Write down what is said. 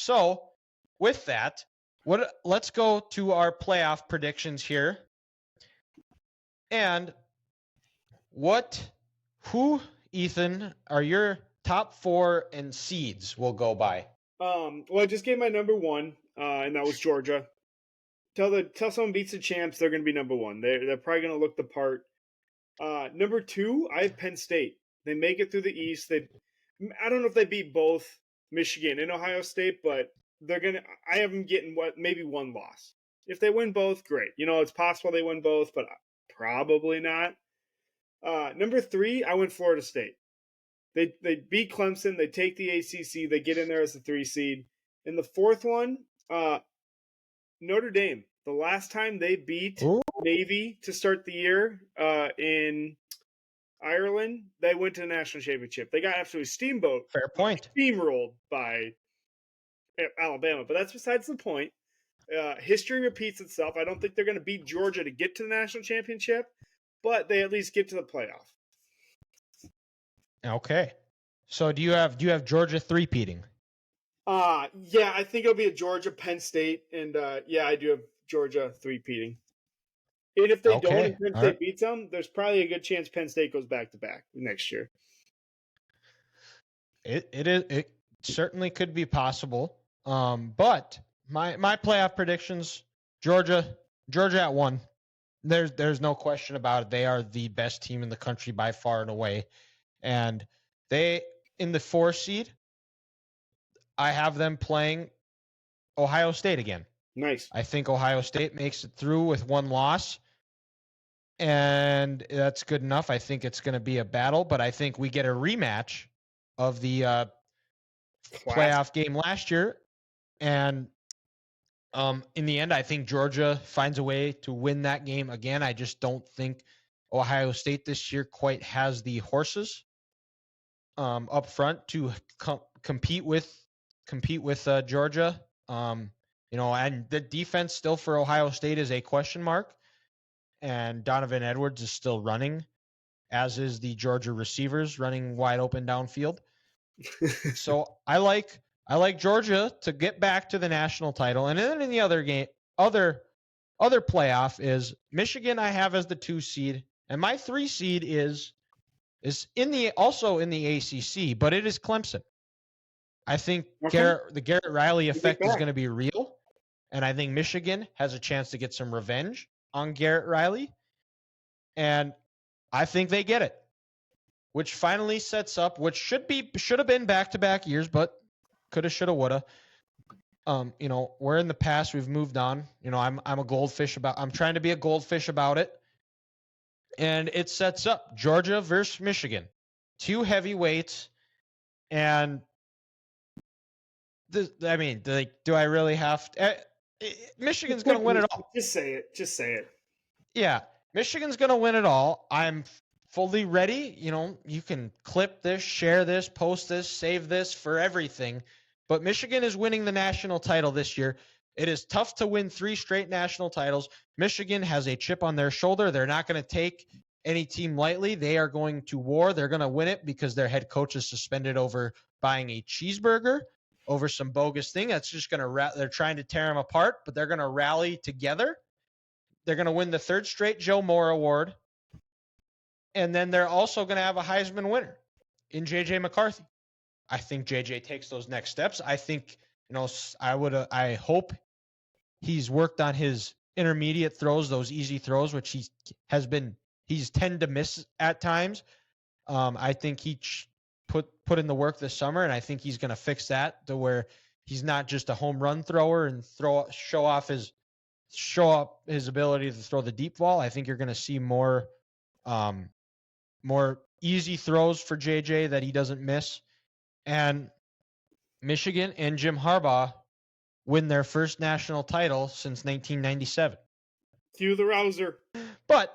So with that, let's go to our playoff predictions here. And who, Ethan, are your top 4 and seeds we'll go by? Well, I just gave my number 1, and that was Georgia. Tell someone beats the champs, they're going to be number 1. They're probably going to look the part. Number 2, I have Penn State. They make it through the East. I don't know if they beat both Michigan and Ohio State, but I have them getting maybe one loss. If they win both, great. It's possible they win both, but probably not. Number 3, I went Florida State. They beat Clemson. They take the ACC. They get in there as the 3 seed. And the 4th one, Notre Dame. The last time they beat Navy to start the year in Ireland, they went to the national championship. They got absolutely steamrolled by Alabama. But that's besides the point. History repeats itself. I don't think they're going to beat Georgia to get to the national championship, but they at least get to the playoff. Okay. So do you have Georgia 3-peating? Yeah, I think it'll be a Georgia, Penn State, and I do have Georgia 3-peating. And if they don't, and Penn State beats them, there's probably a good chance Penn State goes back-to-back next year. It certainly could be possible. But my playoff predictions, Georgia at 1. There's no question about it. They are the best team in the country by far and away. And they, in the 4 seed, I have them playing Ohio State again. Nice. I think Ohio State makes it through with 1 loss. And that's good enough. I think it's going to be a battle, but I think we get a rematch of the playoff game last year. And in the end, I think Georgia finds a way to win that game again. I just don't think Ohio State this year quite has the horses up front to compete with Georgia. And the defense still for Ohio State is a question mark. And Donovan Edwards is still running, as is the Georgia receivers running wide open downfield. So I like Georgia to get back to the national title. And then in the other playoff is Michigan. I have as the 2 seed, and my 3 seed is also in the ACC, but it is Clemson. I think the Garrett Riley effect is going to be real, and I think Michigan has a chance to get some revenge on Garrett Riley, and I think they get it, which finally sets up what should have been back-to-back years, but coulda, shoulda, woulda. We're in the past. We've moved on. I'm a goldfish I'm trying to be a goldfish about it, and it sets up Georgia versus Michigan, 2 heavyweights, and do I really have to? Michigan's going to win it all. Just say it. Yeah, Michigan's going to win it all. I'm fully ready. You can clip this, share this, post this, save this for everything. But Michigan is winning the national title this year. It is tough to win 3 straight national titles. Michigan has a chip on their shoulder. They're not going to take any team lightly. They are going to war. They're going to win it because their head coach is suspended over buying a cheeseburger over some bogus thing. That's just going to they're trying to tear them apart, but they're going to rally together. They're going to win the 3rd straight Joe Moore Award. And then they're also going to have a Heisman winner in J.J. McCarthy. I think J.J. takes those next steps. I think, I hope he's worked on his intermediate throws, those easy throws, which he's tend to miss at times. I think he put in the work this summer, and I think he's going to fix that to where he's not just a home run thrower and show up his ability to throw the deep ball. I think you're going to see more easy throws for JJ that he doesn't miss. And Michigan and Jim Harbaugh win their first national title since 1997. Cue the Rouser. But